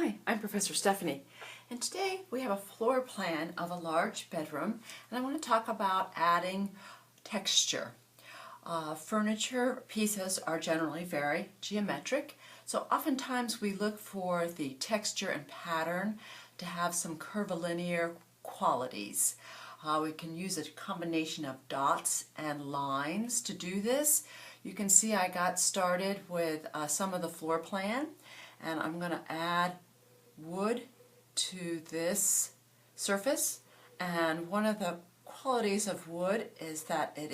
Hi, I'm Professor Stephanie, and today we have a floor plan of a large bedroom, and I want to talk about adding texture. Furniture pieces are generally very geometric, so oftentimes we look for the texture and pattern to have some curvilinear qualities. We can use a combination of dots and lines to do this. You can see I got started with some of the floor plan, and I'm going to add wood to this surface. And one of the qualities of wood is that it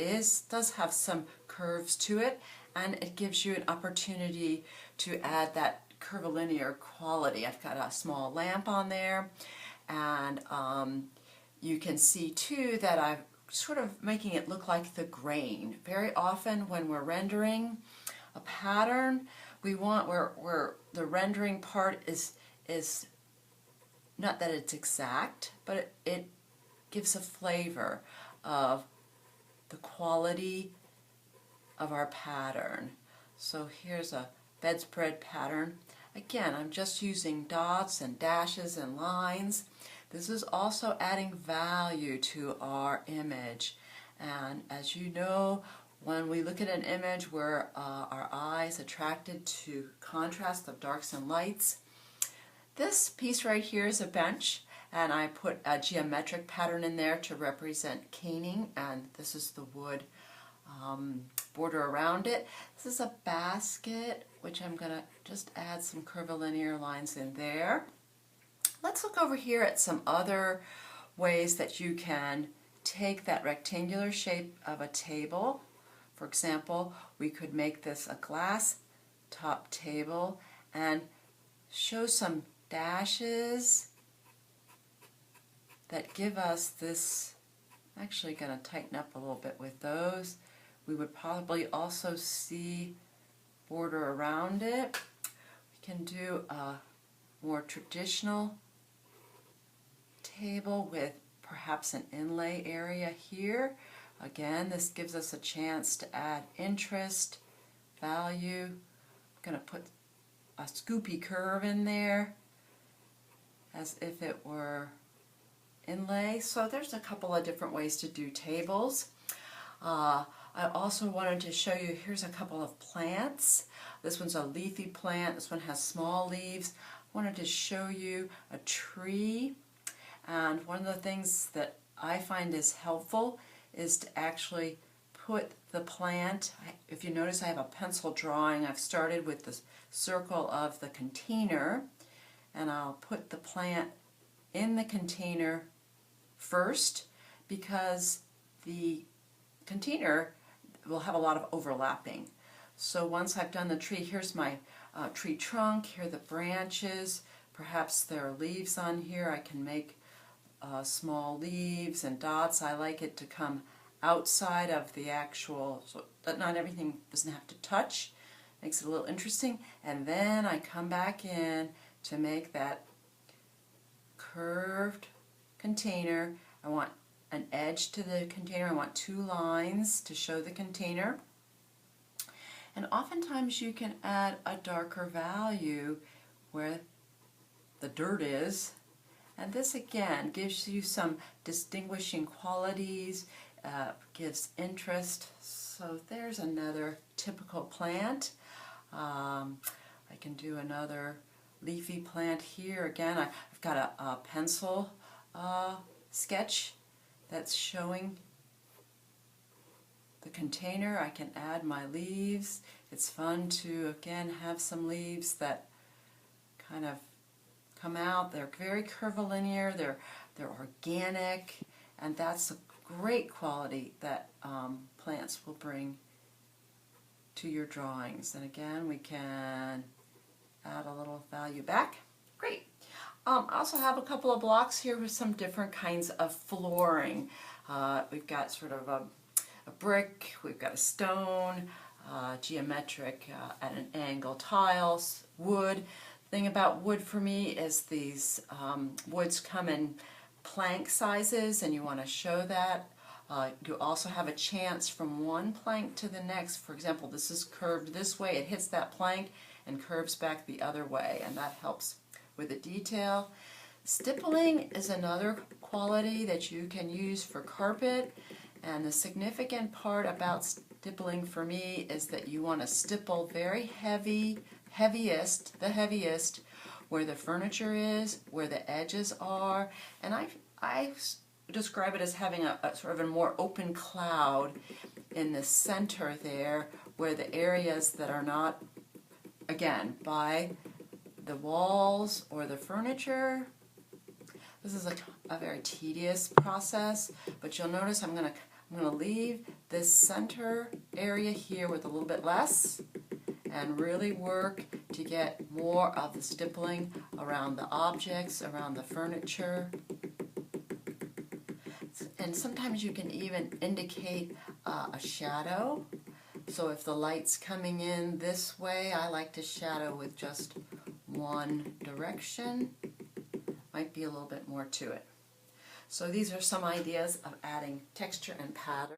does have some curves to it, and it gives you an opportunity to add that curvilinear quality. I've got a small lamp on there, and you can see too that I'm sort of making it look like the grain. Very often when we're rendering a pattern, we want where the rendering part is not that it's exact, but it gives a flavor of the quality of our pattern. So here's a bedspread pattern. Again, I'm just using dots and dashes and lines. This is also adding value to our image. And as you know, when we look at an image where our eyes attracted to contrast of darks and lights, this piece right here is a bench, and I put a geometric pattern in there to represent caning, and this is the wood border around it. This is a basket, which I'm going to just add some curvilinear lines in there. Let's look over here at some other ways that you can take that rectangular shape of a table. For example, we could make this a glass top table and show some dashes that give us this. I'm actually going to tighten up a little bit with those. We would probably also see border around it. We can do a more traditional table with perhaps an inlay area here. Again, this gives us a chance to add interest, value. I'm going to put a scoopy curve in there as if it were inlay. So there's a couple of different ways to do tables. I also wanted to show you, here's a couple of plants. This one's a leafy plant, this one has small leaves. I wanted to show you a tree, and one of the things that I find is helpful is to actually put the plant, if you notice I have a pencil drawing. I've started with the circle of the container, and I'll put the plant in the container first because the container will have a lot of overlapping. So once I've done the tree, here's my tree trunk, here are the branches, perhaps there are leaves on here. I can make small leaves and dots. I like it to come outside of the actual, so that not everything doesn't have to touch. Makes it a little interesting. And then I come back in to make that curved container. I want an edge to the container. I want two lines to show the container. And oftentimes you can add a darker value where the dirt is. And this again gives you some distinguishing qualities, gives interest. So there's another typical plant. I can do another leafy plant here. Again, I've got a pencil sketch that's showing the container. I can add my leaves. It's fun to, again, have some leaves that kind of come out. They're very curvilinear, they're organic, and that's a great quality that plants will bring to your drawings. And again, we can add a little value back. Great. I also have a couple of blocks here with some different kinds of flooring. We've got sort of a brick, we've got a stone, geometric at an angle tiles, wood. The thing about wood for me is these woods come in plank sizes, and you want to show that. You also have a chance from one plank to the next. For example, this is curved this way, it hits that plank and curves back the other way, and that helps with the detail. Stippling is another quality that you can use for carpet, and the significant part about stippling for me is that you want to stipple very the heaviest, where the furniture is, where the edges are, and I describe it as having a sort of a more open cloud in the center there, where the areas that are not, again, by the walls or the furniture. This is a very tedious process, but you'll notice I'm gonna leave this center area here with a little bit less and really work to get more of the stippling around the objects, around the furniture. And sometimes you can even indicate a shadow. So if the light's coming in this way, I like to shadow with just one direction. Might be a little bit more to it. So these are some ideas of adding texture and pattern.